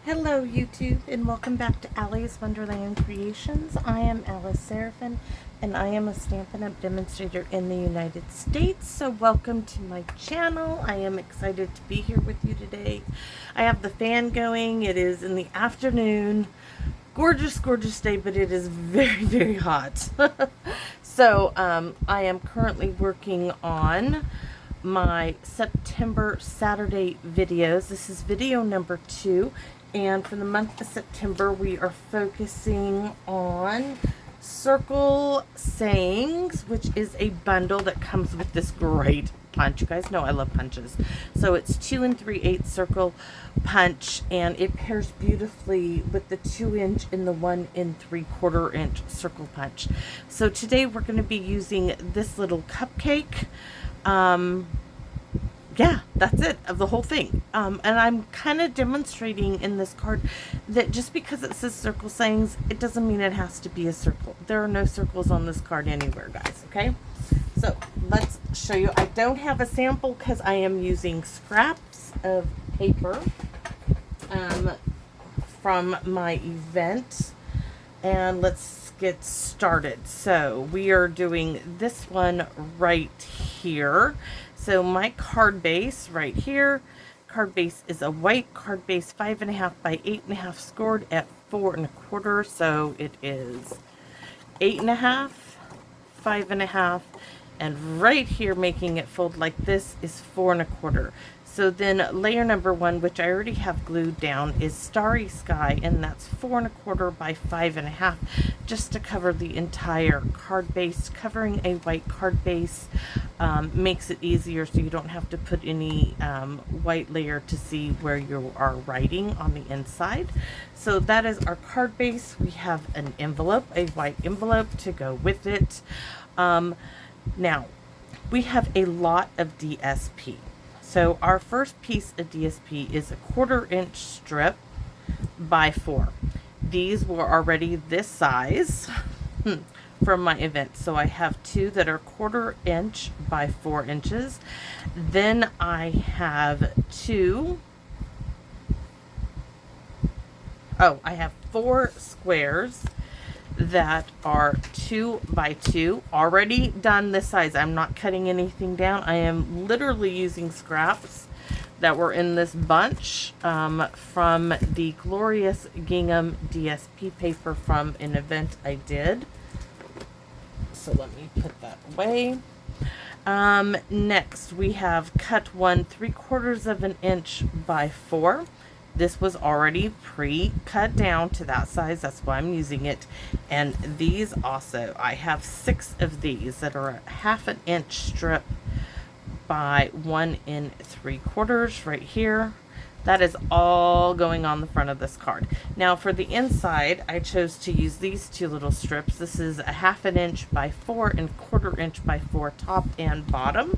Hello YouTube and welcome back to Ali's Wonderland Creations. I am Alice Seraphin and I am a Stampin' Up! Demonstrator in the United States. So welcome to my channel. I am excited to be here with you today. I have the fan going. It is in the afternoon. Gorgeous, gorgeous day, but it is very, very hot. So I am currently working on my September Saturday videos. This is video number 2. And for the month of September, we are focusing on Circle Sayings, which is a bundle that comes with this great punch. You guys know I love punches. So it's 2 3/8 circle punch, and it pairs beautifully with the 2-inch and the 1 3/4 inch circle punch. So today we're going to be using this little cupcake. Yeah, that's it, of the whole thing. And I'm kind of demonstrating in this card that just because it says Circle Sayings, it doesn't mean it has to be a circle. There are no circles on this card anywhere, guys, okay? So let's show you. I don't have a sample because I am using scraps of paper from my event. And let's get started. So we are doing this one right here. So my card base right here, card base is a white card base, 5.5 by 8.5, scored at 4 1/4. So it is 8.5, 5.5, and right here making it fold like this is 4 1/4. So then layer number 1, which I already have glued down, is Starry Sky, and that's 4 1/4 by 5.5, just to cover the entire card base. Covering a white card base makes it easier, so you don't have to put any white layer to see where you are writing on the inside. So that is our card base. We have an envelope, a white envelope to go with it. Now, we have a lot of DSP. So our first piece of DSP is a 1/4-inch strip by 4. These were already this size from my event. So I have 2 that are 1/4-inch by 4 inches. Then I have 4 squares that are 2 by 2, already done this size. I'm not cutting anything down. I am literally using scraps that were in this bunch from the Glorious Gingham DSP paper from an event I did. So let me put that away. Next we have cut 1 3/4 inch by 4. This was already pre-cut down to that size. That's why I'm using it. And these also, I have 6 of these that are a 1/2 inch strip by 1 3/4 right here. That is all going on the front of this card. Now for the inside, I chose to use these 2 little strips. This is a 1/2 inch by 4 and 1/4 inch by 4 top and bottom.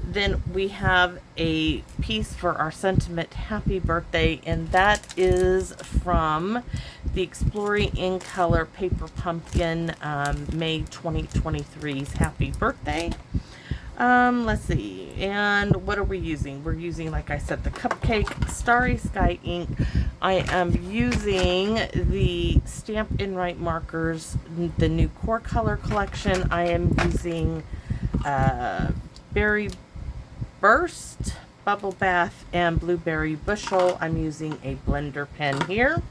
Then we have a piece for our sentiment happy birthday, and that is from the Exploring in Color Paper Pumpkin May 2023's happy birthday. Let's see, and what are we using? We're using, like I said, the cupcake Starry Sky ink. I am using the Stamp and Write markers, the new Core Color collection. I am using Berry Burst, Bubble Bath, and Blueberry Bushel. I'm using a blender pen here,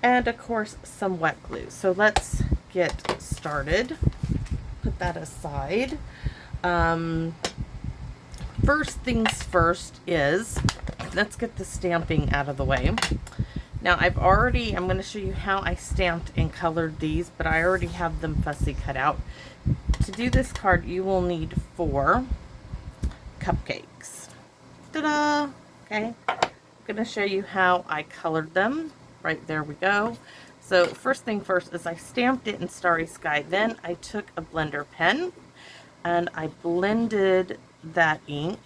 and of course some wet glue. So let's get started. Put that aside. First things first is, let's get the stamping out of the way. Now I'm going to show you how I stamped and colored these, but I already have them fussy cut out. To do this card, you will need 4 cupcakes. Ta-da! Okay, I'm going to show you how I colored them. Right, there we go. So first thing first is I stamped it in Starry Sky. Then I took a blender pen and I blended that ink,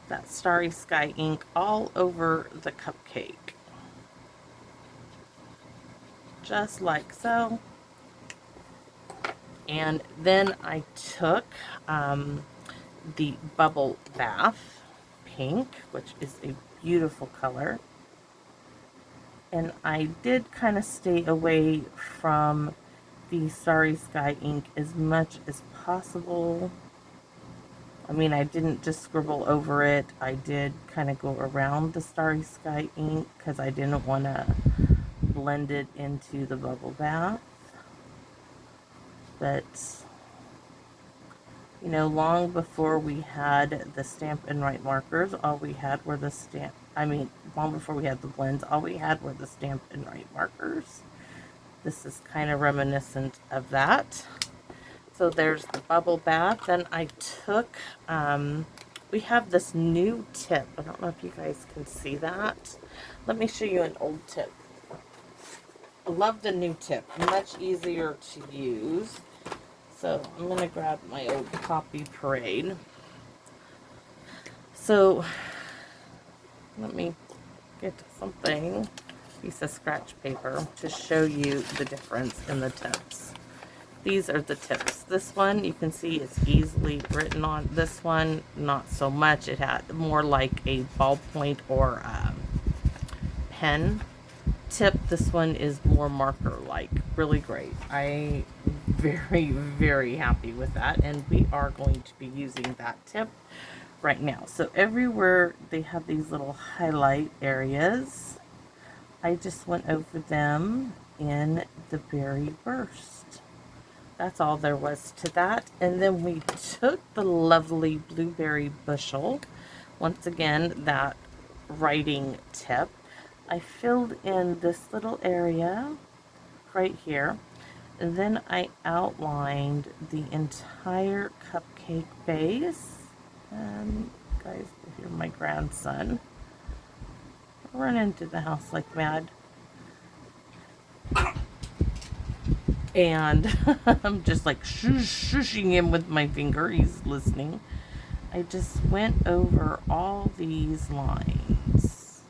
that Starry Sky ink, all over the cupcake. Just like so. And then I took the Bubble Bath pink, which is a beautiful color. And I did kind of stay away from the Starry Sky ink as much as possible. I mean, I didn't just scribble over it. I did kind of go around the Starry Sky ink because I didn't want to blend it into the bubble bath. But, you know, long before we had the Stamp and Write markers, all we had were the long before we had the blends, all we had were the Stamp and Write markers. This is kind of reminiscent of that. So there's the bubble bath. Then I took, we have this new tip. I don't know if you guys can see that. Let me show you an old tip. I love the new tip. Much easier to use. So I'm going to grab my old Poppy Parade. So let me get something, piece of scratch paper, to show you the difference in the tips. These are the tips. This one, you can see it's easily written on. This one, not so much. It had more like a ballpoint or pen tip. This one is more marker-like. Really great. I'm very, very happy with that. And we are going to be using that tip right now. So everywhere they have these little highlight areas, I just went over them in the Berry Burst. That's all there was to that. And then we took the lovely Blueberry Bushel, once again, that writing tip. I filled in this little area right here. And then I outlined the entire cupcake base. And you guys will hear my grandson run into the house like mad. And I'm just like shushing him with my finger. He's listening. I just went over all these lines.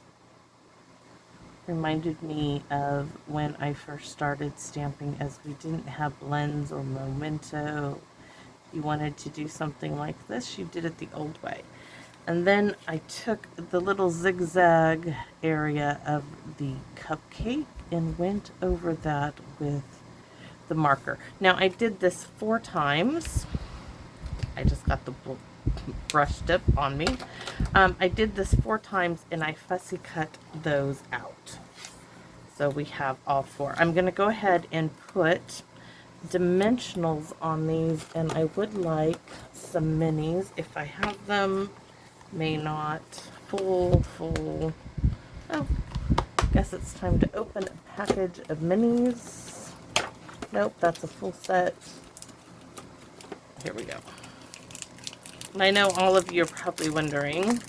Reminded me of when I first started stamping, as we didn't have blends or memento. You wanted to do something like this, you did it the old way. And then I took the little zigzag area of the cupcake and went over that with the marker. Now I did this 4 times. I just got the brush dip on me. I did this 4 times and I fussy cut those out. So we have all 4. I'm going to go ahead and put dimensionals on these, and I would like some minis if I have them. May not. Full. Oh, guess it's time to open a package of minis. Nope, that's a full set. Here we go. And I know all of you are probably wondering,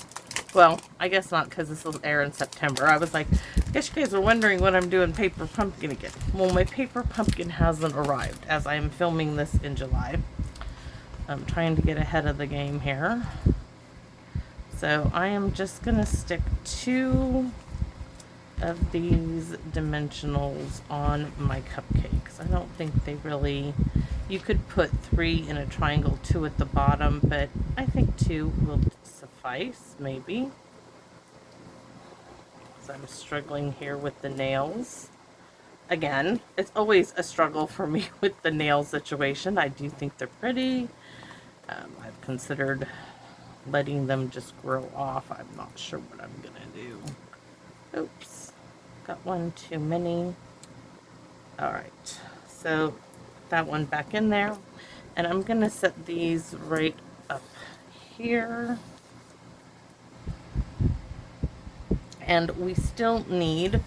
well, I guess not, because this will air in September. I was like, I guess you guys are wondering when I'm doing Paper Pumpkin again. Well, my Paper Pumpkin hasn't arrived, as I am filming this in July. I'm trying to get ahead of the game here. So I am just going to stick 2 of these dimensionals on my cupcakes. I don't think they really, you could put 3 in a triangle, 2 at the bottom, but I think 2 will suffice, maybe. So I'm struggling here with the nails. Again, it's always a struggle for me with the nail situation. I do think they're pretty. I've considered letting them just grow off. I'm not sure what I'm gonna do. Oops, got one too many. All right, so that one back in there, and I'm gonna set these right up here. And we still need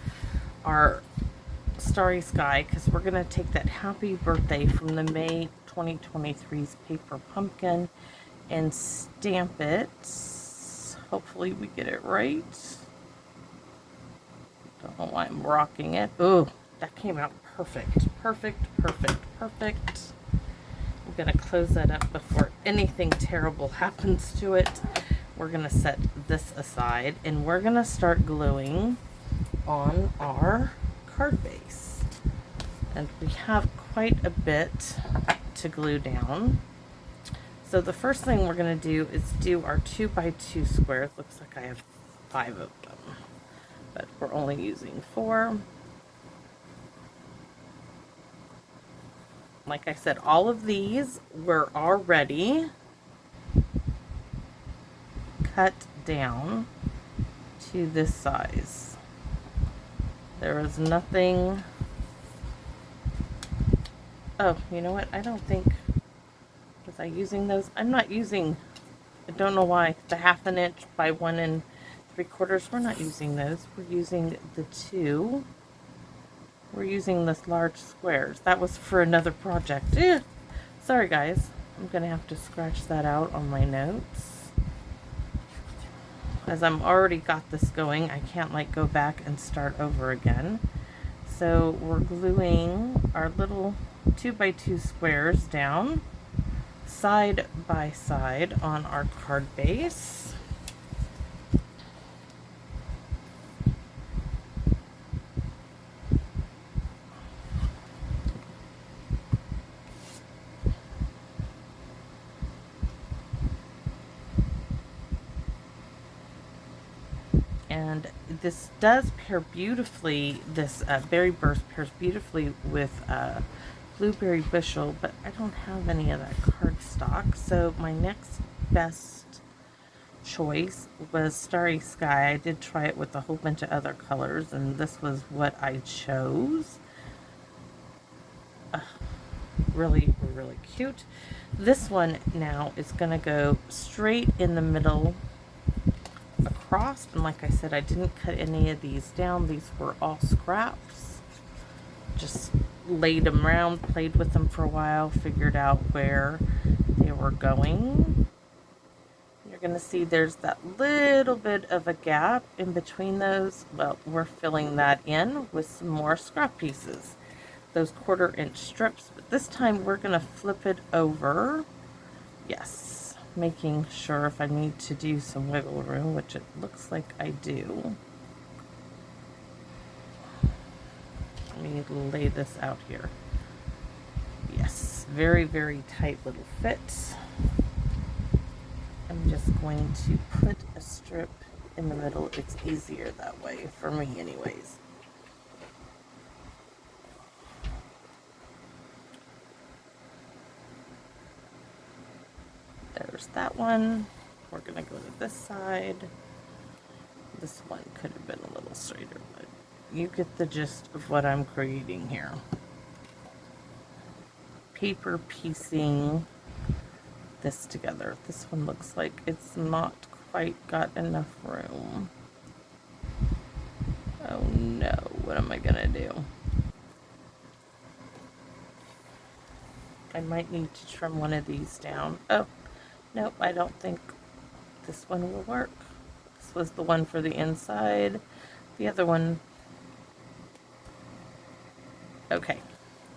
our Starry Sky, because we're gonna take that Happy Birthday from the May 2023's Paper Pumpkin and stamp it. Hopefully we get it right. Don't know why I'm rocking it. Ooh, that came out perfect. Perfect. I'm gonna close that up before anything terrible happens to it. We're gonna set this aside and we're gonna start gluing on our card base. And we have quite a bit to glue down. So the first thing we're going to do is do our 2x2 squares. Looks like I have 5 of them. we're only using 4. Like I said, all of these were already cut down to this size. There was nothing. Oh, you know what? I don't think, was I using those? I'm not using, I don't know why, the 1/2 inch by 1 3/4. We're not using those. We're using the 2. We're using this large squares. That was for another project. Sorry guys. I'm gonna have to scratch that out on my notes. As I'm already got this going, I can't like go back and start over again. So we're gluing our little 2x2 squares down side by side on our card base. And this does pair beautifully, this Berry Burst pairs beautifully with Blueberry Bushel, but I don't have any of that cardstock. So my next best choice was Starry Sky. I did try it with a whole bunch of other colors, and this was what I chose. Really, really cute. This one now is going to go straight in the middle across, and like I said, I didn't cut any of these down. These were all scraps. Just laid them around, played with them for a while, figured out where they were going. You're going to see there's that little bit of a gap in between those. Well, we're filling that in with some more scrap pieces, those 1/4 inch strips, but this time we're going to flip it over. Yes, making sure if I need to do some wiggle room, which it looks like I do. Let me lay this out here. Yes, very, very tight little fit. I'm just going to put a strip in the middle. It's easier that way for me anyways. There's that one. We're going to go to this side. This one could have been a little straighter, but you get the gist of what I'm creating here. Paper piecing this together. This one looks like it's not quite got enough room. Oh no, what am I gonna do? I might need to trim one of these down. Oh, nope, I don't think this one will work. This was the one for the inside. The other one. Okay,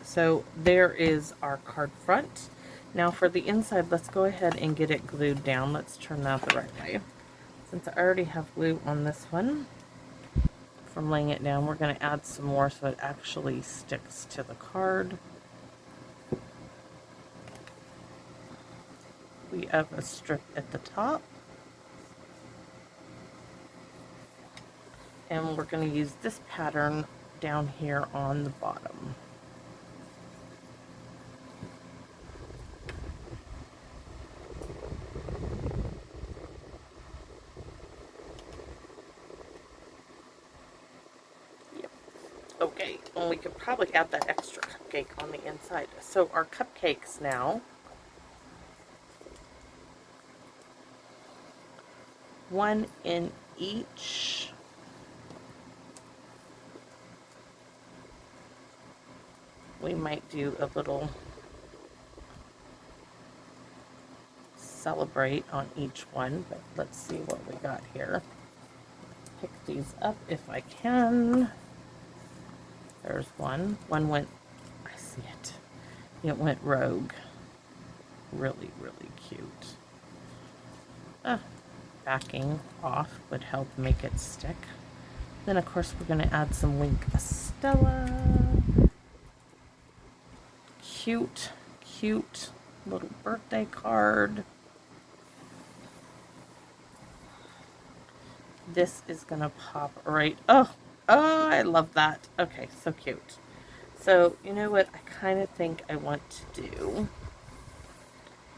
so there is our card front. Now for the inside, let's go ahead and get it glued down. Let's turn that the right way. Since I already have glue on this one, from laying it down, we're going to add some more so it actually sticks to the card. We have a strip at the top. And we're going to use this pattern down here on the bottom. Yep. Okay, and we could probably add that extra cupcake on the inside. So our cupcakes now, one in each. We might do a little celebrate on each one, but let's see what we got here. Pick these up if I can. There's one. One went, I see it. It went rogue. Really, really cute. Backing off would help make it stick. Then of course we're going to add some Wink Estella. Cute, cute little birthday card. This is gonna pop right, oh, Oh, I love that. Okay, so cute. So, you know what I kind of think I want to do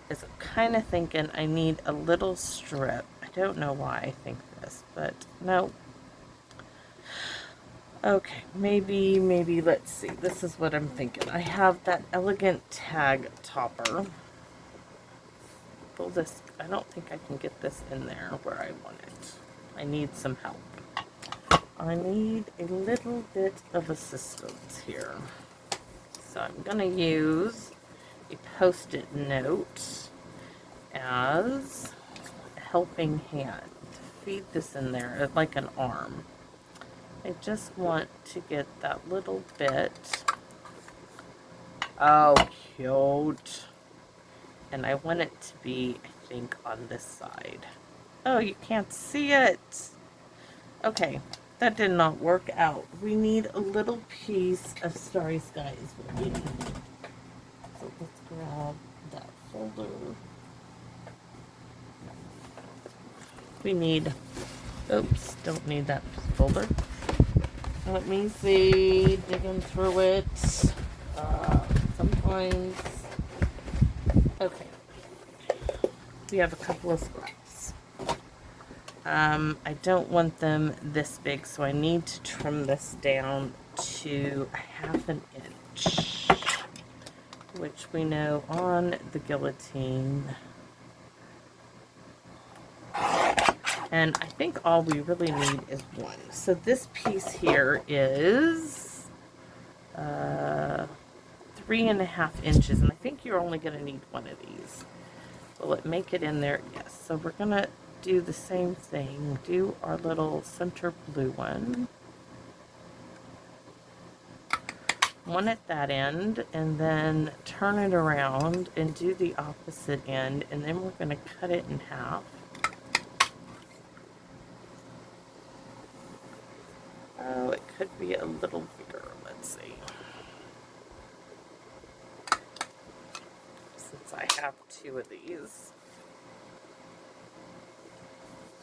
is I'm kind of thinking I need a little strip. I don't know why I think this, but no. Okay, maybe, let's see. This is what I'm thinking. I have that elegant tag topper. Pull this, I don't think I can get this in there where I want it. I need some help. I need a little bit of assistance here. So I'm gonna use a post-it note as a helping hand. Feed this in there like an arm. I just want to get that little bit. Oh, cute. And I want it to be, I think, on this side. Oh, you can't see it. Okay, that did not work out. We need a little piece of Starry Sky is what we need. So let's grab that folder. We need, oops, don't need that folder. Let me see, digging through it. Sometimes, okay. We have a couple of scraps. I don't want them this big, so I need to trim this down to 1/2 inch, which we know on the guillotine. And I think all we really need is one. So this piece here is 3.5 inches, and I think you're only going to need one of these. Will it make it in there? Yes. So we're going to do the same thing. Do our little center blue one. One at that end, and then turn it around and do the opposite end, and then we're going to cut it in half. Oh, it could be a little bigger. Let's see. Since I have 2 of these,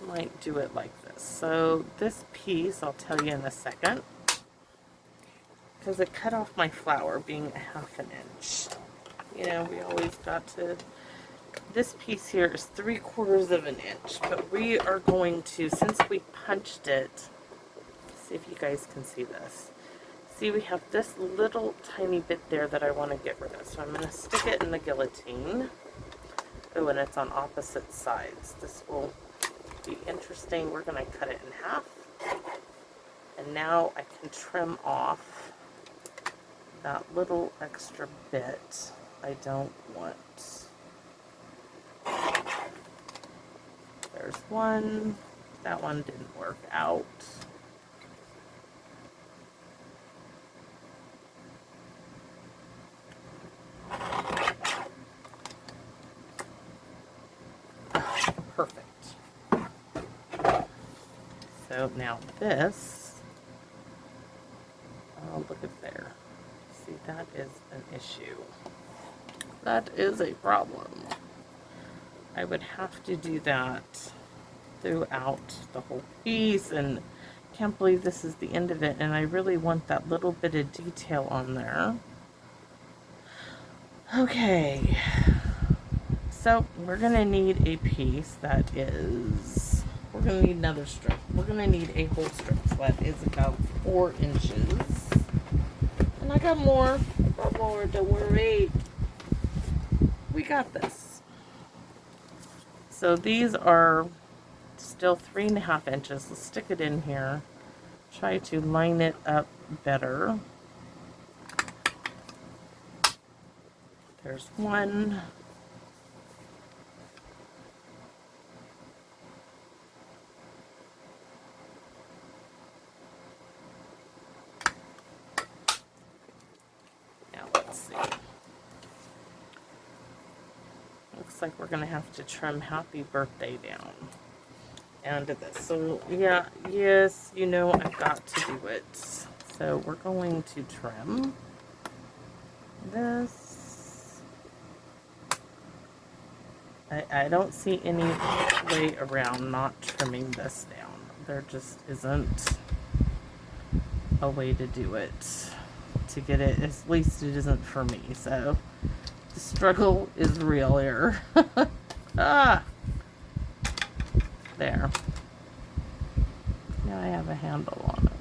might do it like this. So this piece, I'll tell you in a second, because it cut off my flower being 1/2 inch. You know, we always got to, this piece here is 3/4 inch, but we are going to, since we punched it, see if you guys can see this. See, we have this little tiny bit there that I want to get rid of. So I'm going to stick it in the guillotine. Oh, and it's on opposite sides. This will be interesting. We're going to cut it in half. And now I can trim off that little extra bit I don't want. There's one. That one didn't work out. Perfect. So now this, oh, look at there. See, that is an issue. That is a problem. I would have to do that throughout the whole piece, and can't believe this is the end of it, and I really want that little bit of detail on there. Okay. So we're going to need a piece that is, we're going to need another strip. We're going to need a whole strip. So that is about 4 inches. And I got more. Don't worry. We got this. So these are still 3.5 inches. Let's stick it in here. Try to line it up better. There's one. Looks like we're gonna have to trim Happy Birthday down and this. So yeah, yes, you know I've got to do it. So we're going to trim this. I don't see any way around not trimming this down. There just isn't. a way to do it, to get it, at least it isn't for me, so the struggle is real here. Ah, there. Now I have a handle on it.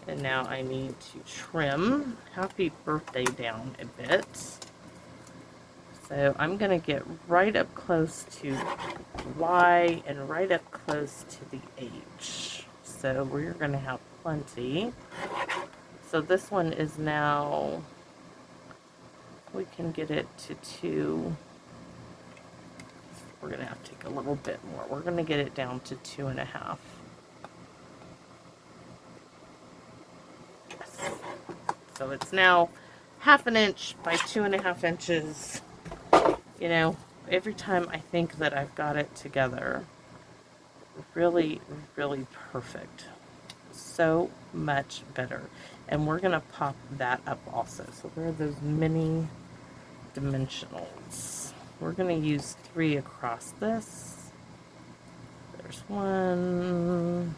And now I need to trim Happy Birthday down a bit. So I'm going to get right up close to Y and right up close to the H. So we're going to have plenty. So this one is now, we can get it to 2. We're going to have to take a little bit more. We're going to get it down to 2.5. Yes. So it's now 1/2 inch by 2.5 inches. You know, every time I think that I've got it together, really, really perfect. So much better. And we're going to pop that up also. So there are those mini dimensionals. We're going to use 3 across this. There's 1.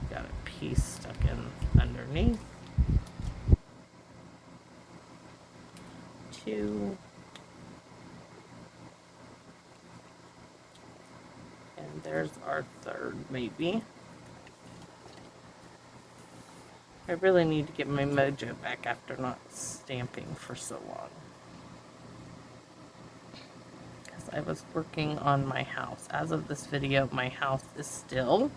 Got a piece stuck in underneath. 2. And there's our 3rd, maybe. I really need to get my mojo back after not stamping for so long. Because I was working on my house. As of this video, my house is still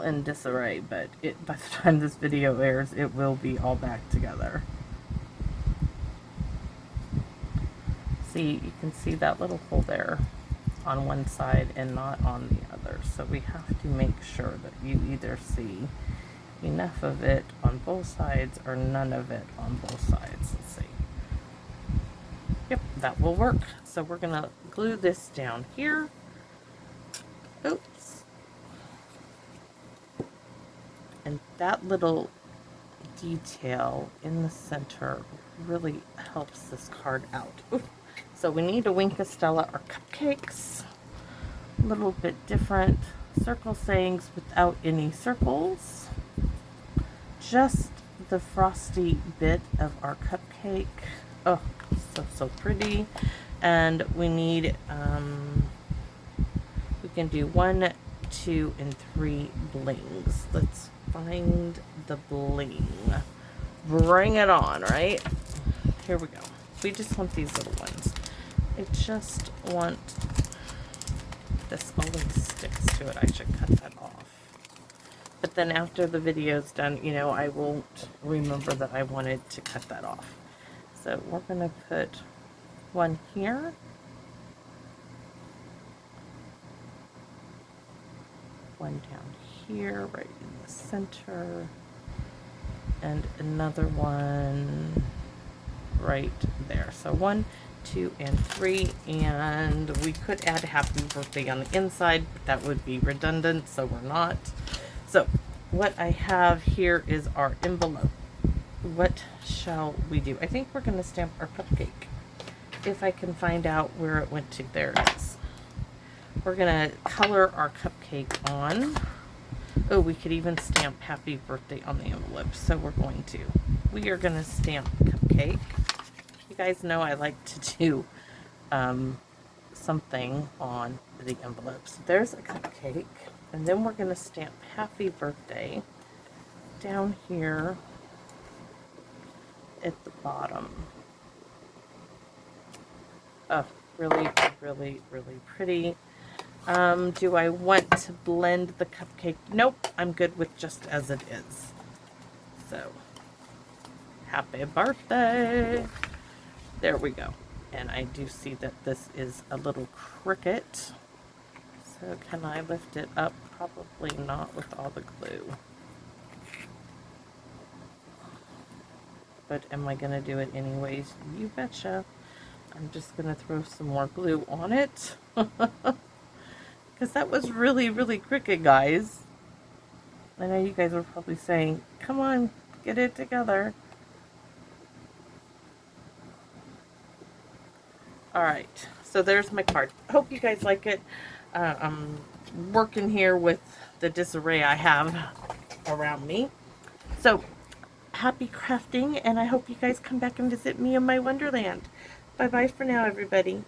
in disarray, but by the time this video airs, it will be all back together. See, you can see that little hole there on one side and not on the other. So we have to make sure that you either see enough of it on both sides or none of it on both sides. Let's see. Yep, that will work. So we're going to glue this down here. Oops. And that little detail in the center really helps this card out. Oof. So we need to Wink of Stella our cupcakes. A little bit different. Circle sayings without any circles. Just the frosty bit of our cupcake. Oh, so pretty. And we need, we can do 1, 2, and 3 blings. Let's find the bling. Bring it on, right? Here we go. We just want these little ones. I just want, this always sticks to it. I should cut that off. But then after the video's done, you know, I won't remember that I wanted to cut that off. So we're going to put 1 here. 1 down here, right in the center. And another one right there. So 1, 2, and 3. And we could add Happy Birthday on the inside, but that would be redundant, so we're not. So what I have here is our envelope. What shall we do? I think we're going to stamp our cupcake. If I can find out where it went to. There it is. We're going to color our cupcake on. Oh, we could even stamp Happy Birthday on the envelope. So we're going to. We are going to stamp cupcake. You guys know I like to do something on the envelope. So there's a cupcake. And then we're going to stamp Happy Birthday down here at the bottom. Oh, really, really, really pretty. Do I want to blend the cupcake? Nope, I'm good with just as it is. So, happy birthday. There we go. And I do see that this is a little cricket. So can I lift it up? Probably not with all the glue. But am I going to do it anyways? You betcha. I'm just going to throw some more glue on it. Because that was really, really cricket, guys. I know you guys were probably saying, come on, get it together. Alright, So there's my card. Hope you guys like it. I'm working here with the disarray I have around me. So happy crafting, and I hope you guys come back and visit me in my wonderland. Bye bye for now, everybody.